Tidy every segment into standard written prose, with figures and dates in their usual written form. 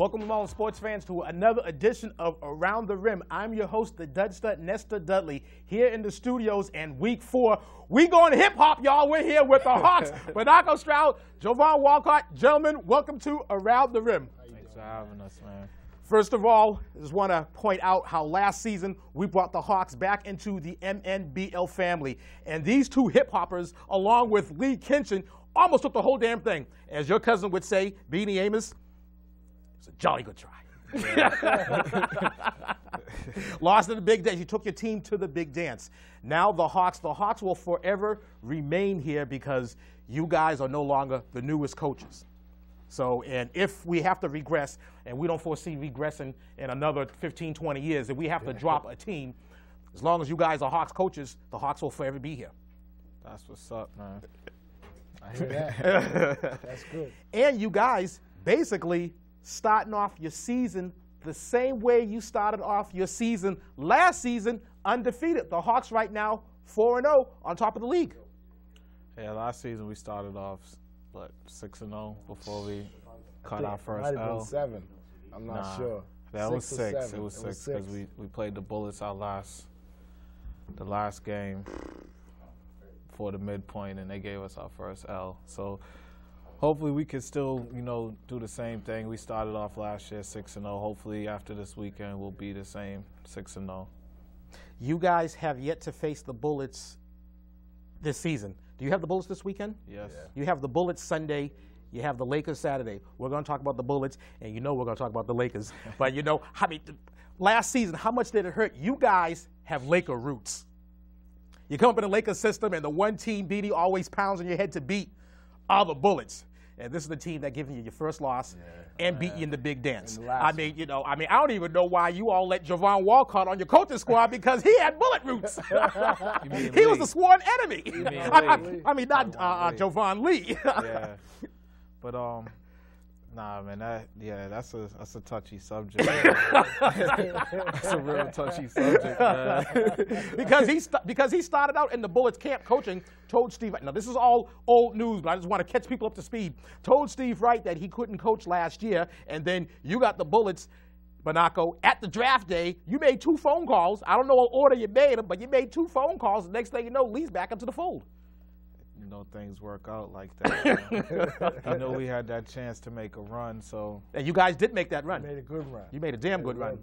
Welcome all sports fans to another edition of Around the Rim. I'm your host, the Dud Stud, Nestor Dudley, here in the studios. And week 4, we going hip hop, y'all. We're here with the Hawks, Bernaco, Stroud, Jovan, Walcott. Gentlemen, welcome to Around the Rim. Thanks for having us, man. First of all, I just want to point out how last season we brought the Hawks back into the MNBL family. And these two hip hoppers, along with Lee Kinchen, almost took the whole damn thing. As your cousin would say, Beanie Amos, it's a jolly good try. Lost in the big dance. You took your team to the big dance. Now the Hawks will forever remain here because you guys are no longer the newest coaches. So, and if we have to regress, and we don't foresee regressing in another 15, 20 years, if we have to drop a team, as long as you guys are Hawks coaches, the Hawks will forever be here. That's what's up, man. I hear that. That's good. And you guys basically starting off your season the same way you started off your season last season, undefeated. The Hawks right now 4-0 on top of the league. Yeah, last season we started off, what, 6-0 before we caught our first L? Might have been 7. I'm not sure. That was 6. 7. It was 6 because we played the Bullets the last game for the midpoint, and they gave us our first L. So hopefully we can still, do the same thing. We started off last year 6-0. Hopefully after this weekend we'll be the same 6-0. You guys have yet to face the Bullets this season. Do you have the Bullets this weekend? Yes. Yeah. You have the Bullets Sunday. You have the Lakers Saturday. We're going to talk about the Bullets, and we're going to talk about the Lakers. But last season, how much did it hurt? You guys have Laker roots. You come up in the Lakers system, and the one team Beatty always pounds on your head to beat are the Bullets. And this is the team that given you your first loss and beat you in the big dance. I don't even know why you all let Jovan Walcott on your coaching squad because he had bullet roots. He was a sworn enemy. Not Jovan Lee. Yeah, but nah, man, that's a touchy subject. That's a real touchy subject, man. because he started out in the Bullets camp coaching, told Steve, now this is all old news, but I just want to catch people up to speed, told Steve Wright that he couldn't coach last year, and then you got the Bullets, Bernaco, at the draft day. You made 2 phone calls. I don't know what order you made them, but you made 2 phone calls. The next thing you know, Lee's back into the fold. Things work out like that. We had that chance to make a run, so. And you guys did make that run. You made a good run. You made a damn good run.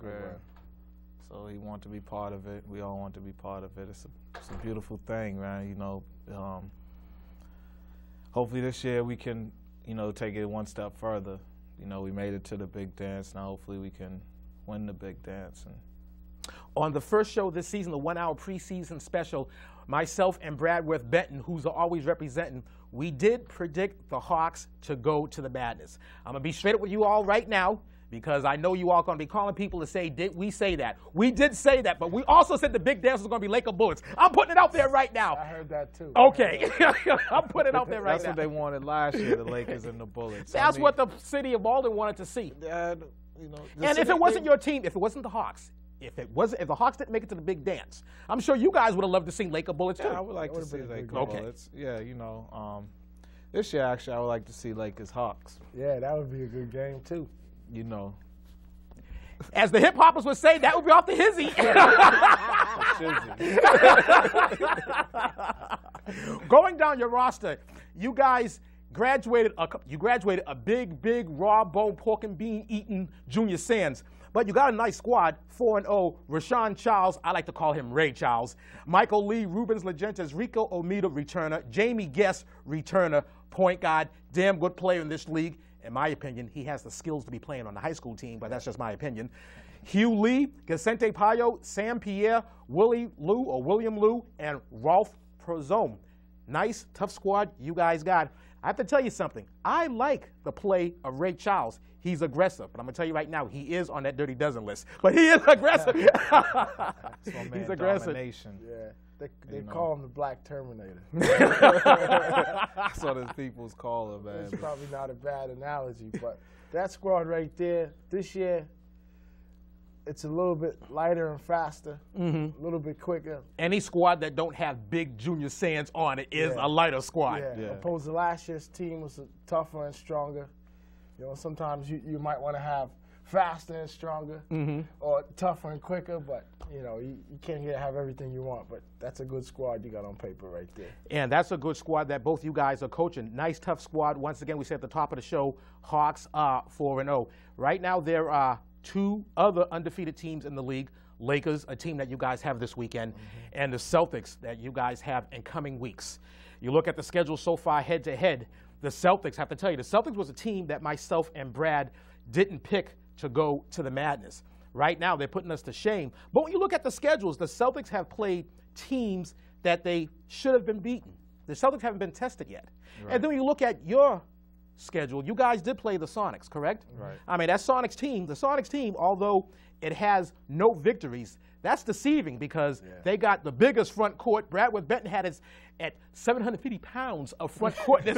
So he wanted to be part of it. We all want to be part of it. It's a beautiful thing, man. Hopefully this year we can, take it one step further. We made it to the big dance. Now hopefully we can win the big dance. On the first show this season, the 1-hour preseason special, myself and Bradworth Benton, who's always representing, we did predict the Hawks to go to the Madness. I'm going to be straight up with you all right now because I know you all going to be calling people to say, did we say that? We did say that, but we also said the big dance was going to be Laker Bullets. I'm putting it out there right now. I heard that too. Okay. I'm putting it out there right That's now. what they wanted last year, the Lakers and the Bullets. That's what the city of Malden wanted to see. And if it wasn't your team, if it wasn't the Hawks, if the Hawks didn't make it to the big dance, I'm sure you guys would have loved to see Laker Bullets too. I would like to see Laker Bullets. Yeah, this year actually I would like to see Lakers Hawks. Yeah, that would be a good game too. As the hip hoppers would say, that would be off the hizzy. Going down your roster, you guys graduated a big raw bone pork and bean eating Junior Sands. But you got a nice squad, 4-0. Rashawn Charles, I like to call him Ray Charles. Michael Lee, Rubens Legentes, Rico Omida, returner. Jamie Guest, returner, point guard. Damn good player in this league. In my opinion, he has the skills to be playing on the high school team, but that's just my opinion. Hugh Lee, Vicente Payo, Sam Pierre, William Liu, and Rolf Prozome. Nice, tough squad you guys got. I have to tell you something. I like the play of Ray Charles. He's aggressive, but I'm going to tell you right now, he is on that Dirty Dozen list. But he is aggressive. He's aggressive. Domination. Yeah, they call him the Black Terminator. That's what his people's call him, man. It's probably not a bad analogy, but that squad right there, this year, it's a little bit lighter and faster, a little bit quicker. Any squad that don't have big Junior Sands on it is a lighter squad. Opposed to last year's team was tougher and stronger. Sometimes you might want to have faster and stronger, or tougher and quicker. But you know, you can't have everything you want. But that's a good squad you got on paper right there. And that's a good squad that both you guys are coaching. Nice, tough squad. Once again, we said at the top of the show, Hawks are 4-0. Right now, there are 2 other undefeated teams in the league. Lakers, a team that you guys have this weekend, and the Celtics that you guys have in coming weeks. You look at the schedule so far head-to-head, the Celtics, have to tell you, the Celtics was a team that myself and Brad didn't pick to go to the madness. Right now, they're putting us to shame. But when you look at the schedules, the Celtics have played teams that they should have been beaten. The Celtics haven't been tested yet. Right. And then when you look at your schedule, you guys did play the Sonics, correct? Right. I mean, that Sonics team, the Sonics team, although it has no victories, that's deceiving because they got the biggest front court. Bradwood Benton had his at 750 pounds of front court on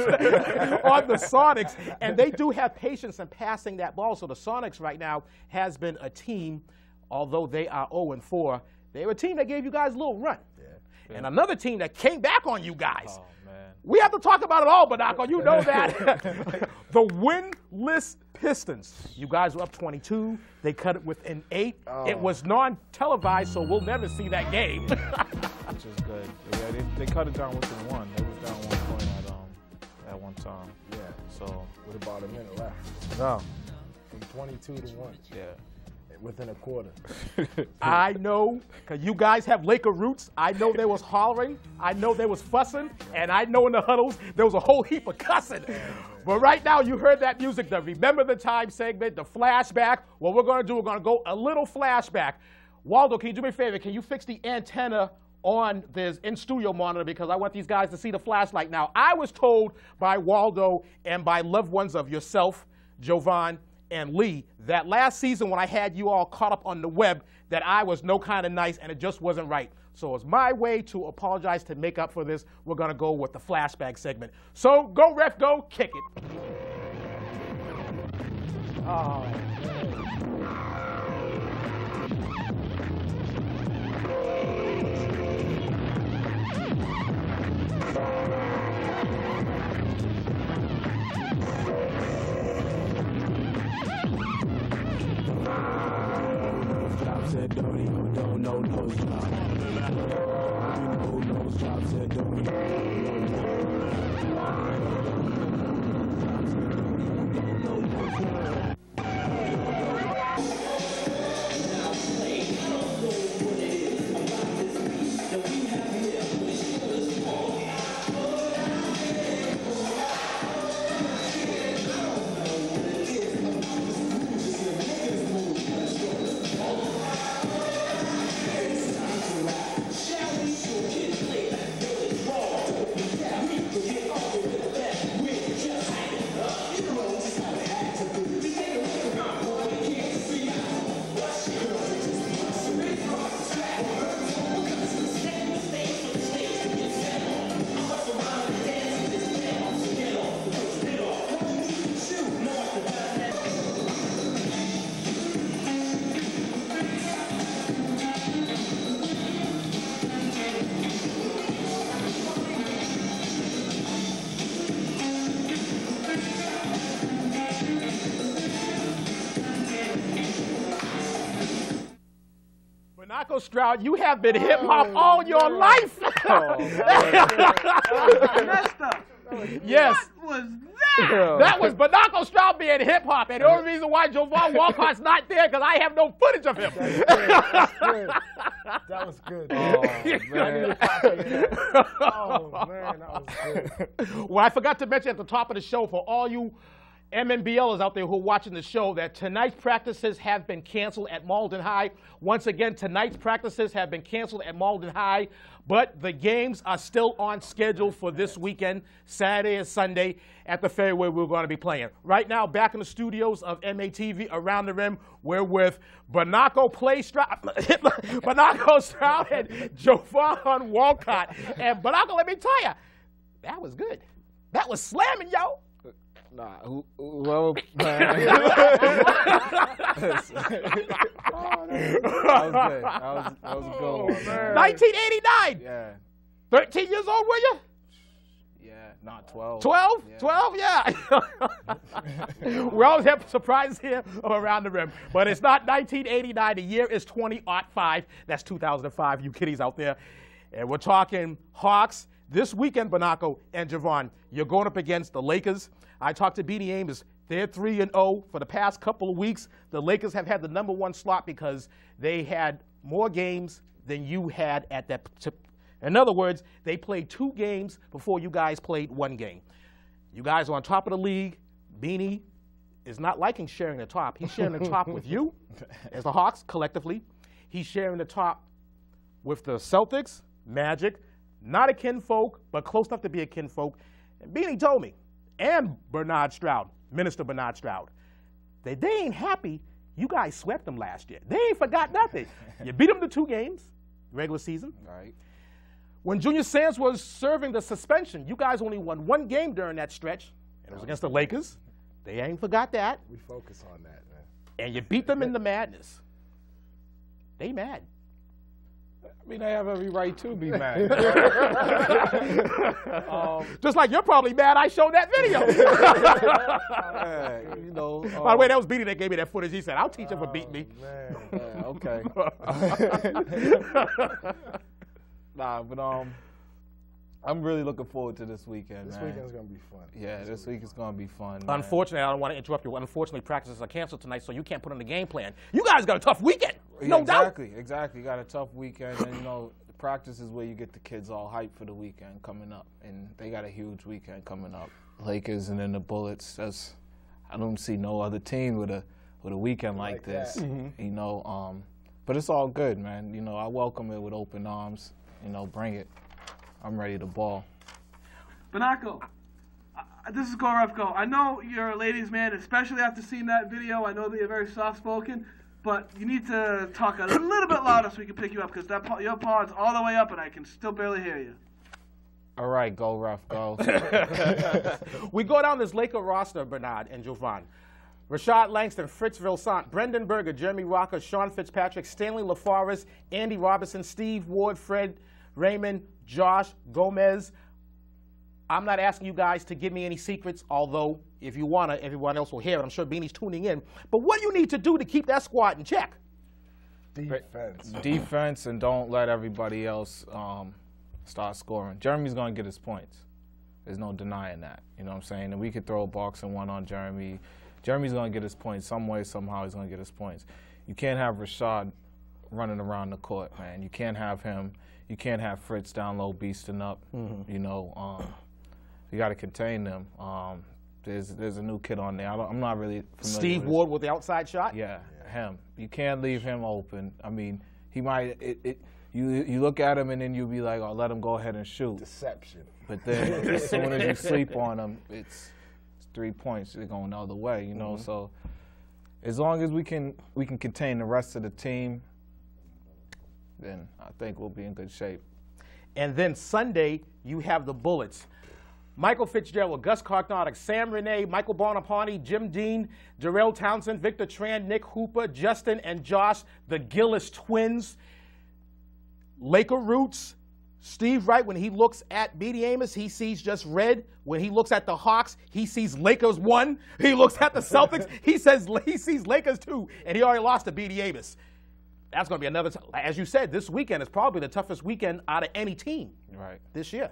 the Sonics, and they do have patience in passing that ball. So the Sonics right now has been a team, although they are 0-4, they were a team that gave you guys a little run. Yeah. And another team that came back on you guys. Oh, man. We have to talk about it all, Bernaco. You know that. The winless Pistons. You guys were up 22. They cut it within 8. Oh. It was non-televised, so we'll never see that game. Which is good. Yeah, they cut it down within 1. They was down 1 point at one time. Yeah. So with about a minute left. No. From 22 to 1. Yeah. Within a quarter. I know, because you guys have Laker roots. I know there was hollering. I know there was fussing. And I know in the huddles there was a whole heap of cussing. But right now you heard that music, the Remember the Time segment, the flashback. What we're going to do, we're going to go a little flashback. Waldo, can you do me a favor? Can you fix the antenna on this in-studio monitor because I want these guys to see the flashlight. Now, I was told by Waldo and by loved ones of yourself, Jovan, and Lee, that last season when I had you all caught up on the web, that I was no kind of nice and it just wasn't right. So it's my way to apologize to make up for this. We're going to go with the flashback segment. So go, ref, go, kick it. Oh, Bernaco, Stroud, you have been hip-hop all your life. Messed up. Yes. What was that? That was Bernaco, Stroud being hip-hop. And the only reason why Jovan Walcott's not there because I have no footage of him. That's good. That was good. Oh, man. Oh, man, that was good. Well, I forgot to mention at the top of the show for all you MNBLers out there who are watching the show that tonight's practices have been canceled at Malden High. Once again, tonight's practices have been canceled at Malden High, but the games are still on schedule for this weekend, Saturday and Sunday at the fairway we're going to be playing. Right now, back in the studios of MATV Around the Rim, we're with Bernaco Stroud and Jovan Walcott. And Bernaco, let me tell you, that was good. That was slamming, yo. Nah, whoever, man. That was a good one, man. 1989. Yeah. 13 years old, were you? Yeah, not 12. 12? Yeah. 12? Yeah. We always have surprises here around the rim. But it's not 1989. The year is 2005. That's 2005, you kiddies out there. And we're talking Hawks. This weekend, Bernaco and Jovan, you're going up against the Lakers. I talked to Beanie Amos. They're 3-0 for the past couple of weeks. The Lakers have had the #1 slot because they had more games than you had at that. In other words, they played 2 games before you guys played 1 game. You guys are on top of the league. Beanie is not liking sharing the top. He's sharing the top with you as the Hawks collectively. He's sharing the top with the Celtics, Magic, not a kinfolk, but close enough to be a kinfolk. And Beanie told me, and Stroud, Minister Bernard Stroud, that they ain't happy you guys swept them last year. They ain't forgot nothing. You beat them to 2 games, regular season. Right. When Junior Sands was serving the suspension, you guys only won 1 game during that stretch. And it was against the Lakers. They ain't forgot that. We focus on that, man. And you beat them in the madness. They mad. I mean, they have every right to be mad. Just like you're probably mad I showed that video. You know, By the way, that was Beanie that gave me that footage. He said, I'll teach him for beating me. Man. okay. Nah, but I'm really looking forward to this weekend, This man. weekend's going to be fun. Yeah, this week is going to be fun, man. Unfortunately, I don't want to interrupt you. Unfortunately, practices are canceled tonight, so you can't put on the game plan. You guys got a tough weekend. No doubt. Exactly. You got a tough weekend, and, you know, the practice is where you get the kids all hyped for the weekend coming up, and they got a huge weekend coming up. Lakers and then the Bullets. I don't see no other team with a weekend like this. You know, but it's all good, man. You know, I welcome it with open arms. You know, bring it. I'm ready to ball. Bernaco, this is Go Ref Go. I know you're a ladies' man, especially after seeing that video. I know that you're very soft-spoken, but you need to talk a little bit louder so we can pick you up, because your pod's all the way up and I can still barely hear you. All right, Go Ref Go. We go down this Laker roster, Bernard and Jovan. Rashad Langston, Fritz Vilsant, Brendan Berger, Jeremy Rocker, Sean Fitzpatrick, Stanley LaForest, Andy Robinson, Steve Ward, Fred Raymond, Josh Gomez. I'm not asking you guys to give me any secrets, although if you want to, everyone else will hear it. I'm sure Beanie's tuning in. But what do you need to do to keep that squad in check? Defense, and don't let everybody else start scoring. Jeremy's going to get his points. There's no denying that. You know what I'm saying? And we could throw a boxing one on Jeremy. Jeremy's going to get his points. Some way, somehow, he's going to get his points. You can't have Rashad running around the court, man. You can't have him. You can't have Fritz down low beasting up. You know, you got to contain them. There's a new kid on there. I'm not really familiar Steve with Ward with the outside shot? Yeah, him. You can't leave him open. I mean, he might. You look at him and then you'll be like, oh, let him go ahead and shoot. deception. But then as soon as you sleep on him, it's 3 points. They're going the other way, you know. So as long as we can contain the rest of the team, then I think we'll be in good shape. And then Sunday, you have the Bullets. Michael Fitzgerald, Gus Cognautic, Sam Renee, Michael Bonaparte, Jim Dean, Jarrell Townsend, Victor Tran, Nick Hooper, Justin and Josh, the Gillis twins. Laker roots. Steve Wright, when he looks at Beanie Amos, he sees just red. When he looks at the Hawks, he sees Lakers 1. He looks at the Celtics, he sees Lakers 2, and he already lost to Beanie Amos. That's going to be another, as you said, this weekend is probably the toughest weekend out of any team this year.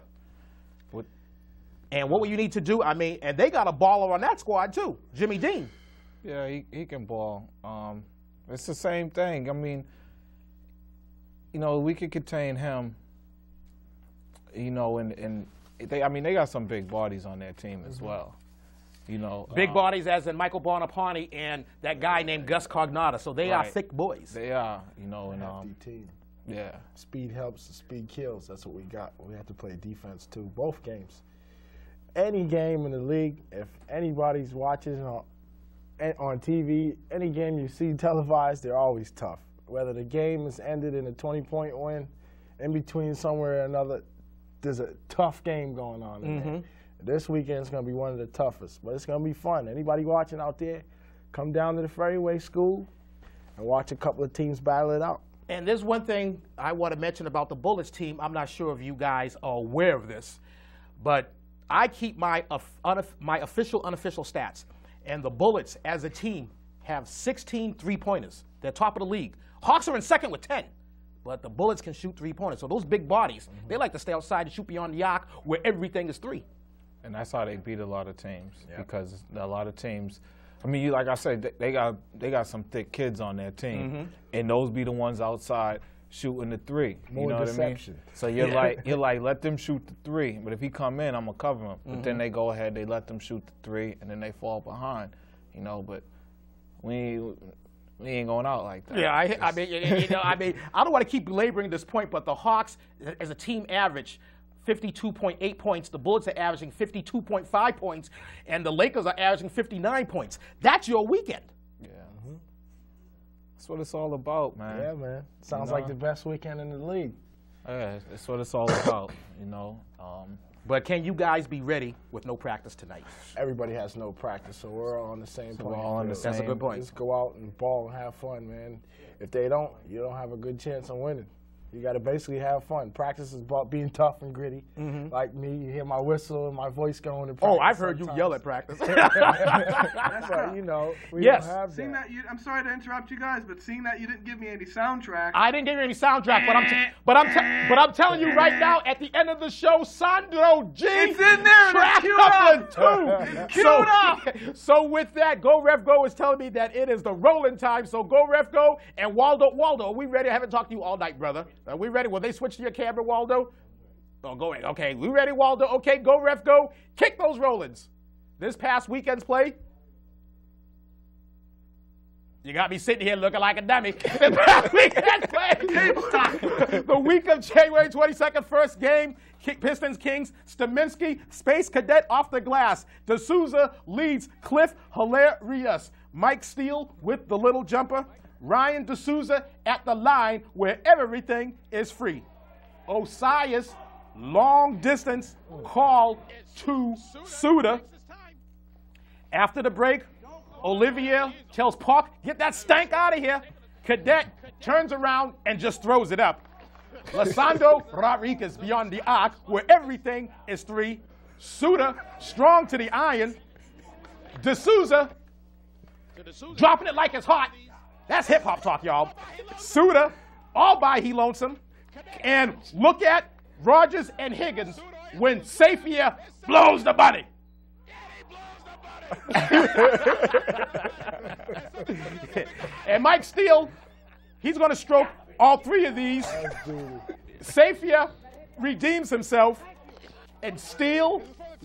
And what will you need to do? I mean, and they got a baller on that squad too, Jimmy Dean. Yeah, he can ball. It's the same thing. I mean, you know, we could contain him. You know, and they got some big bodies on their team as well. You know, big bodies as in Michael Bonaparte and that guy named Gus Cognautic. So they are thick boys. They are, you know, and Hefty team. Yeah. Speed helps, speed kills. That's what we got. We have to play defense too. Both games. Any game in the league, if anybody's watching on TV, any game you see televised, they're always tough. Whether the game is ended in a 20-point win, in between somewhere or another, there's a tough game going on in there. This weekend is going to be one of the toughest, but it's going to be fun. Anybody watching out there, come down to the Ferryway School and watch a couple of teams battle it out. And there's one thing I want to mention about the Bullets team. I'm not sure if you guys are aware of this, but I keep my official, unofficial stats. And the Bullets, as a team, have 16 three-pointers. They're top of the league. Hawks are in second with 10. But the Bullets can shoot three-pointers. So those big bodies, they like to stay outside and shoot beyond the arc where everything is three. And that's how they beat a lot of teams. Because a lot of teams, I mean, like I said, they got some thick kids on their team. And those be the ones outside shooting the three. More you know deception. what I mean? So you're like, let them shoot the three. But if he come in, I'm going to cover him. But then they go ahead, they let them shoot the three, and then they fall behind. You know, but we ain't going out like that. Yeah, I mean, I don't want to keep belaboring this point, but the Hawks, as a team average, 52.8 points. The Bullets are averaging 52.5 points, and the Lakers are averaging 59 points. That's your weekend. Yeah. That's what it's all about, man. Yeah, man. Sounds like the best weekend in the league. Yeah, that's what it's all about, you know. But can you guys be ready with no practice tonight? Everybody has no practice, so we're all on the same So point. we're all on the That's a good point. Just go out and ball and have fun, man. If they don't, you don't have a good chance of winning. You got to basically have fun. Practice is about being tough and gritty. Like me, you hear my whistle and my voice going to practice. Oh, I've heard you yell at practice. But, you know, we Yes. don't have Seeing that. that I'm sorry to interrupt you guys, but seeing that you didn't give me any soundtrack. I didn't give you any soundtrack, but I'm telling you right now, at the end of the show, Sandro G. It's in there. Track It's queued number up. 2. It's queued up. So with that, Go Ref Go is telling me that it is the rolling time. So Go Ref Go and Waldo, are we ready? I haven't talked to you all night, brother. Are we ready? Will they switch to your camera, Waldo? Oh, go ahead. Okay, we ready, Waldo? Okay, Go Ref Go. Kick those rollins. This past weekend's play. You got me sitting here looking like a dummy. The past weekend's play. The week of January 22nd, first game. Pistons Kings. Staminsky, Space Cadet off the glass. D'Souza leads Cliff Hilarious. Mike Steele with the little jumper. Ryan D'Souza at the line where everything is free. Osias, long distance call to Suda. After the break, Olivier tells Park, get that stank out of here. Cadet turns around and just throws it up. Lisandro Rodriguez beyond the arc where everything is three. Suda strong to the iron. D'Souza dropping it like it's hot. That's hip-hop talk, y'all. Suda, all by he lonesome. And look at Rogers and Higgins when Sapphire blows the bunny. And Mike Steele, he's going to stroke all three of these. Sapphire redeems himself. And Steele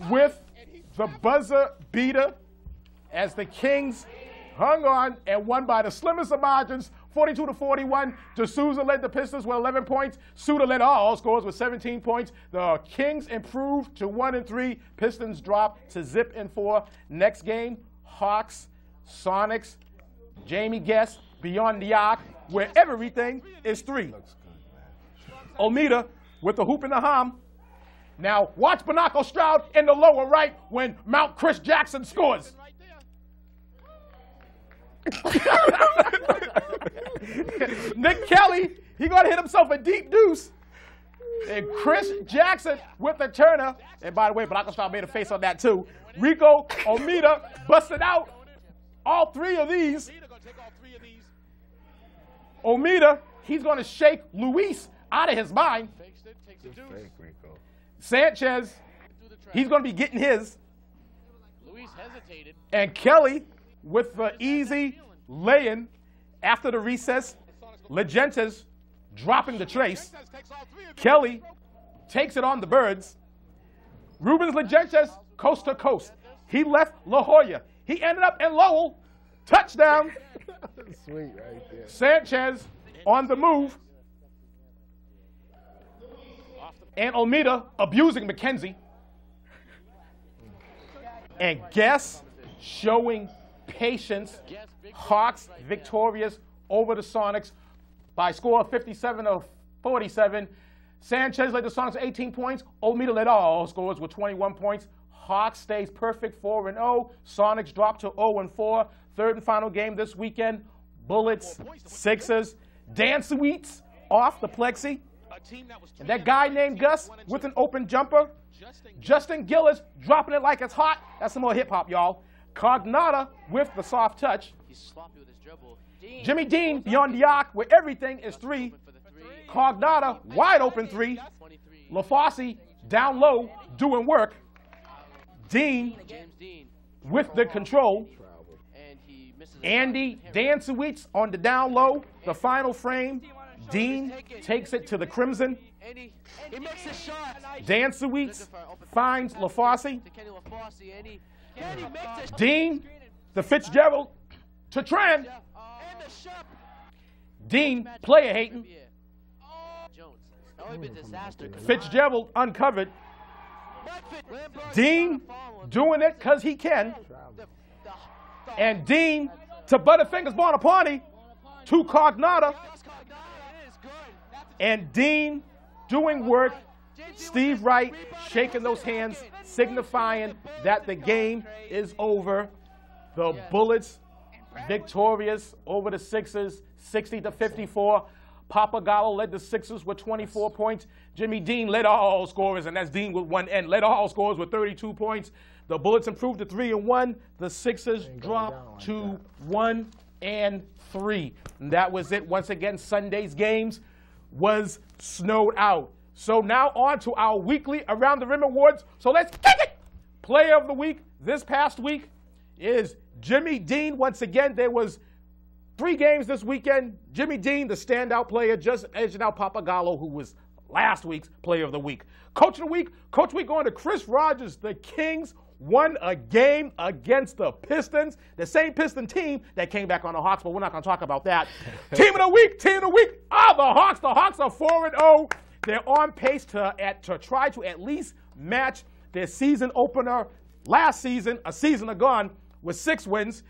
with the buzzer beater as the Kings hung on and won by the slimmest of margins, 42-41. D'Souza led the Pistons with 11 points. Suda led all scores with 17 points. The Kings improved to 1-3. Pistons dropped to 0-4. Next game, Hawks, Sonics, Jamie Guest, beyond the arc, where everything is three. Olmeda with the hoop in the hum. Now watch Bernaco Stroud in the lower right when Mount Chris Jackson scores. Nick Kelly, he gonna hit himself a deep deuce. And Chris Jackson with the Turner. And by the way, Bernaco Stroud made a face on that too. Rico Olmeda busted out all three of these. Olmeda, he's gonna shake Luis out of his mind. Sanchez, he's gonna be getting his. And Kelly with the easy lay-in after the recess. Legentes dropping the trace. Kelly takes it on the birds. Rubens Legentes, coast to coast. He left La Jolla. He ended up in Lowell. Touchdown. Sweet right there. Sanchez on the move. And Olmeda abusing McKenzie. And Guess showing patience. Hawks victorious over the Sonics by a score of 57-47. Sanchez led the Sonics with 18 points. Olmeda led all scores with 21 points. Hawks stays perfect 4-0. Sonics drop to 0-4. Third and final game this weekend. Bullets, Sixers. Dan Sweets off the plexi. And that guy named Gus with an open jumper. Justin Gillis dropping it like it's hot. That's some more hip-hop, y'all. Cognata with the soft touch. He's sloppy with his dribble. Jimmy Dean beyond the arc where everything is three. Cognata wide open three. LaFosse down low doing work. Dean with the control. Andy Dansiewicz on the down low. The final frame. Dean takes it to the Crimson. Dansiewicz finds LaFosse. Dean, the Fitzgerald to Trent. Dean, player hating. Fitzgerald uncovered. Dean doing it because he can. And Dean to Butterfingers Bonaparte to Cognata. And Dean doing work. Steve Wright shaking those hands, signifying that the game is over. The Bullets victorious over the Sixers, 60-54. Papagallo led the Sixers with 24 points. Jimmy Dean led all scorers, and that's Dean with one end, led all scorers with 32 points. The Bullets improved to 3-1. The Sixers dropped to 1-3. And that was it. Once again, Sunday's games was snowed out. So now on to our weekly Around the Rim Awards. So let's kick it! Player of the week this past week is Jimmy Dean. Once again, there was 3 games this weekend. Jimmy Dean, the standout player, just edging out Papagallo, who was last week's player of the week. Coach of the week going to Chris Rogers. The Kings won a game against the Pistons, the same Piston team that came back on the Hawks, but we're not going to talk about that. Team of the week. The Hawks. The Hawks are 4-0. They're on pace to try to at least match their season opener last season, a season ago, with 6 wins.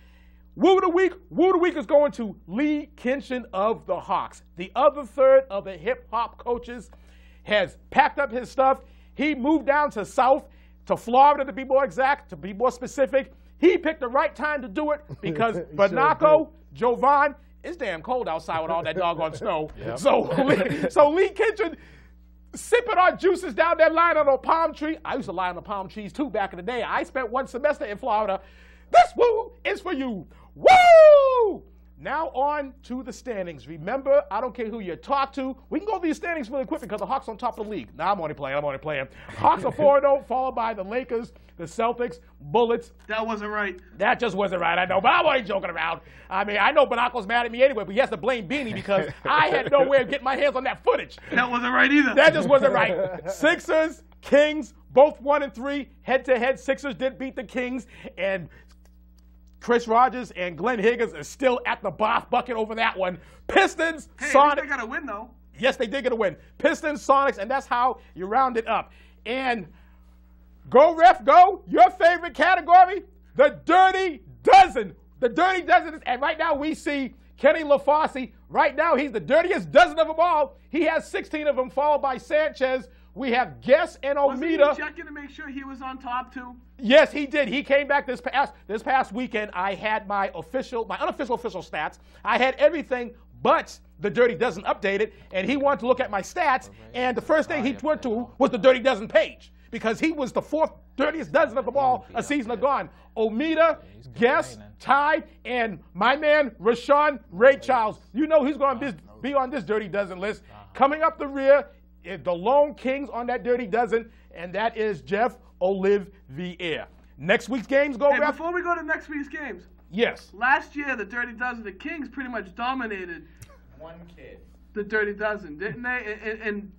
Woo of the week is going to Lee Kinchen of the Hawks. The other third of the hip-hop coaches has packed up his stuff. He moved down to South, to Florida to be more exact, to be more specific. He picked the right time to do it because Bernaco, Jovan, it's damn cold outside with all that doggone snow. Yep. So Lee Kinchen sipping our juices down that line on a palm tree. I used to lie on the palm trees too back in the day. I spent 1 semester in Florida. This woo is for you. Woo! Now on to the standings. Remember, I don't care who you talk to. We can go over these standings really quick because the Hawks on top of the league. Nah, I'm only playing. Hawks are 4-0, followed by the Lakers, the Celtics, Bullets. That wasn't right. That just wasn't right, I know, but I'm only joking around. I mean, I know Bernaco's mad at me anyway, but he has to blame Beanie because I had no way of getting my hands on that footage. That wasn't right either. That just wasn't right. Sixers, Kings, both 1-3. Head-to-head, Sixers did beat the Kings, and Chris Rogers and Glenn Higgins are still at the bucket over that one. Pistons, Sonics. They got to win, though. Yes, they did get a win. Pistons, Sonics, and that's how you round it up. And go, ref, go. Your favorite category, the Dirty Dozen. The Dirty Dozen, and right now we see Kenny LaFosse. Right now he's the dirtiest dozen of them all. He has 16 of them, followed by Sanchez. We have Guess and Omida. Wasn't he checking to make sure he was on top, too? Yes, he did. He came back this past weekend. I had my unofficial stats. I had everything but the Dirty Dozen updated, and he wanted to look at my stats, and the first thing he went to was the Dirty Dozen page because he was the 4th dirtiest dozen of them all a season ago. Omida, Guess, Ty, and my man, Rashawn Ray Charles. You know he's going to be on this Dirty Dozen list. Coming up the rear, the lone kings on that Dirty Dozen, and that is Jeff Olivier. Next week's games go. Hey, before we go to next week's games. Yes. Last year, the Dirty Dozen, the Kings pretty much dominated. One kid. The Dirty Dozen, didn't they? And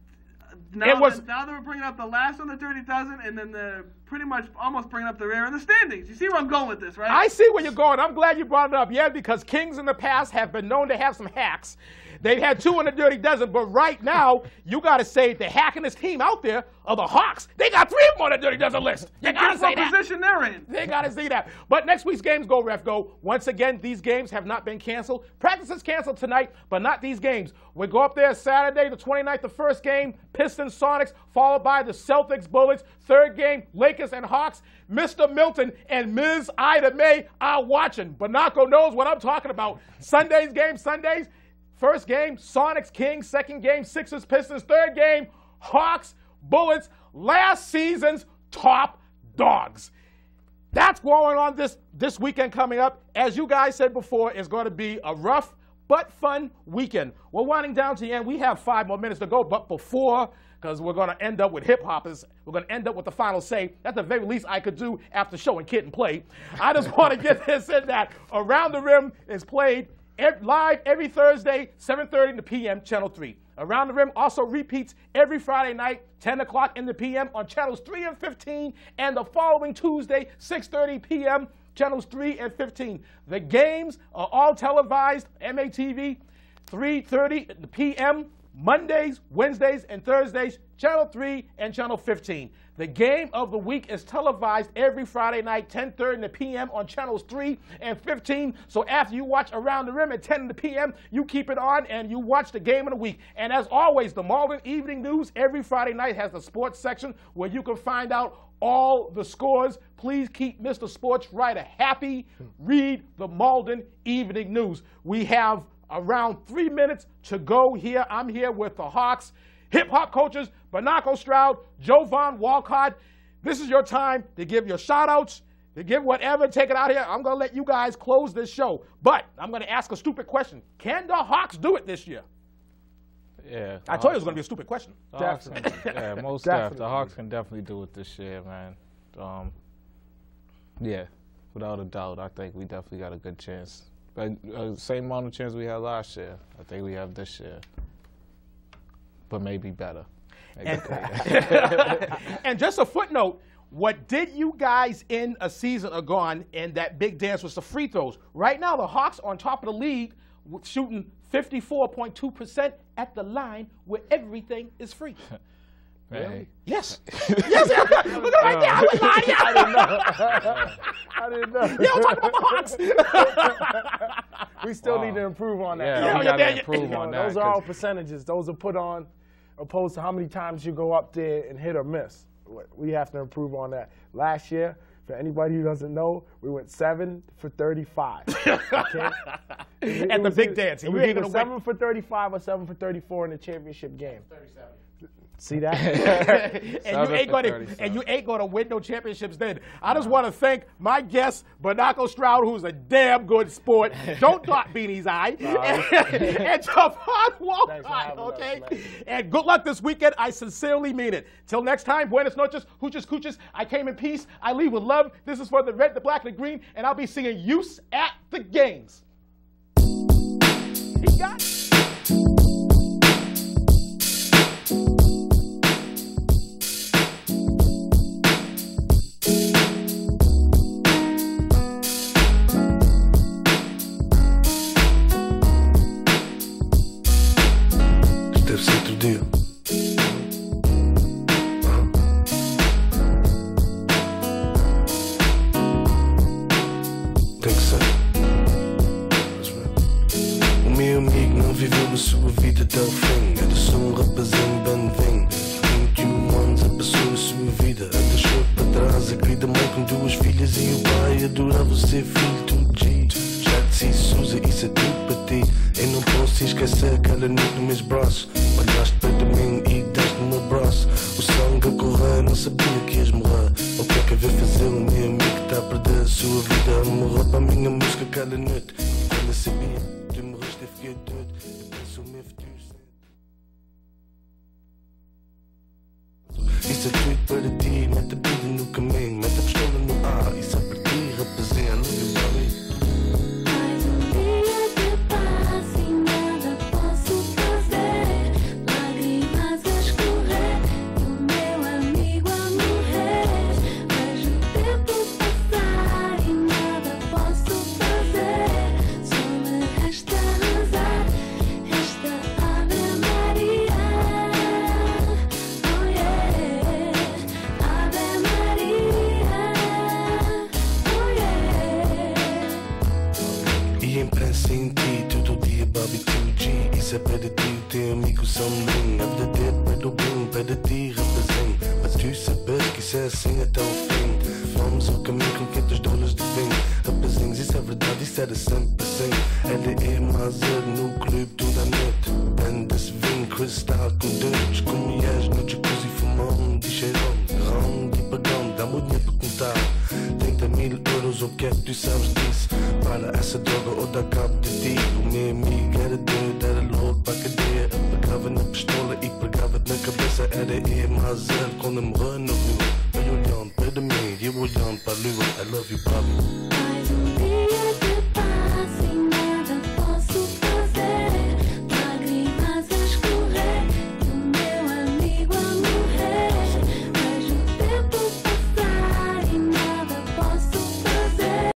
now they're bringing up the last on the Dirty Dozen, and then they're pretty much almost bringing up the rear in the standings. You see where I'm going with this, right? I see where you're going. I'm glad you brought it up. Yeah, because Kings in the past have been known to have some hacks. They've had 2 in the Dirty Dozen, but right now, you got to say the hackingest team out there are the Hawks. They got 3 of them on the Dirty Dozen list. You got to say that. What position they're in. They got to see that. But next week's games go, ref, go. Once again, these games have not been canceled. Practice is canceled tonight, but not these games. We go up there Saturday, the 29th, the first game, Pistons, Sonics, followed by the Celtics, Bullets. Third game, Lakers and Hawks. Mr. Milton and Ms. Ida May are watching. Bernaco knows what I'm talking about. Sunday's game, Sundays. First game, Sonics, Kings. Second game, Sixers, Pistons. Third game, Hawks, Bullets. last season's top dogs. That's going on this weekend coming up. As you guys said before, it's going to be a rough but fun weekend. We're winding down to the end. We have 5 more minutes to go, but before, because we're going to end up with hip-hoppers, we're going to end up with the final say. That's the very least I could do after showing Kinchen play. I just want to get this in that Around the Rim is played live every Thursday, 7:30 p.m., Channel 3. Around the Rim also repeats every Friday night, 10 o'clock in the p.m. on Channels 3 and 15, and the following Tuesday, 6:30 p.m., Channels 3 and 15. The games are all televised, MATV, 3:30 p.m., Mondays, Wednesdays, and Thursdays, Channel 3 and Channel 15. The game of the week is televised every Friday night, 10:30 p.m. on Channels 3 and 15. So after you watch Around the Rim at 10 p.m., you keep it on and you watch the game of the week. And as always, the Malden Evening News every Friday night has the sports section where you can find out all the scores. Please keep Mr. Sports Writer happy. Read the Malden Evening News. We have around 3 minutes to go here. I'm here with the Hawks hip-hop coaches, Bernaco, Stroud, Jovan, Walcott. This is your time to give your shout-outs, to give whatever, take it out here. I'm going to let you guys close this show. But I'm going to ask a stupid question. Can the Hawks do it this year? Yeah. I told you it was going to be a stupid question. Definitely. Yeah, most definitely. The Hawks can definitely do it this year, man. Yeah, without a doubt, I think we definitely got a good chance. But same amount of chance we had last year, I think we have this year. But maybe better. Maybe and just a footnote, what did you guys end a season ago in that big dance was the free throws? Right now, the Hawks are on top of the league, shooting 54.2% at the line where everything is free. Really? Yes. Yes. Look right there. I didn't know. I didn't know. You don't talk about the Hawks. We still need to improve on that. Yeah, we got to improve on that. Those are all percentages. Those are put on opposed to how many times you go up there and hit or miss. We have to improve on that. Last year, for anybody who doesn't know, we went 7 for 35. Okay? At the big dance. It was either 7 for 35 or 7 for 34 in the championship game. 37. See that? and you ain't going to win no championships then. I just want to thank my guest, Bernaco Stroud, who's a damn good sport. Don't dot Beanie's eye. And Jovan Walcott, okay? And good luck this weekend. I sincerely mean it. Till next time, buenas noches, hooches, cooches. I came in peace. I leave with love. This is for the red, the black, and the green. And I'll be seeing use at the games. He got it. Isso é tudo para ti, mete a vida no caminho, mete a pistola no ar, isso é para ti, rapazinha, look at me. Mais dia que passa e nada posso fazer, lágrimas a escorrer e o meu amigo a morrer. Vejo o tempo passar e nada posso fazer, só me resta rezar esta Ave Maria. Oh yeah, Ave Maria. Oh yeah. E imprensa em ti, todo dia Bobby 2G. Isso é para ti, o teu amigo são mim. A verdadeira para o bem, para ti, rapazinho. Mas tu sabes que isso é assim até o fim. Vamos ao caminho com $500 de vinho. Rapazinhos, isso é verdade, isso era sempre assim. Era ir mais no clube toda a noite. Anda-se vinho, cristal com dedos, com mulheres no jacuzzi, fumão de cheirão. vou te perguntar. 30.000 euros, o que é que tu sabes disso? Para essa droga ou dá cabo de ti. O meu amigo era doido, era louco para a cadeia. Pegava na pistola e pegava na cabeça. Era eu, mas ele quando morreu na rua. Ele olhando para mim e eu olhando para a lua. I love you, Bobby.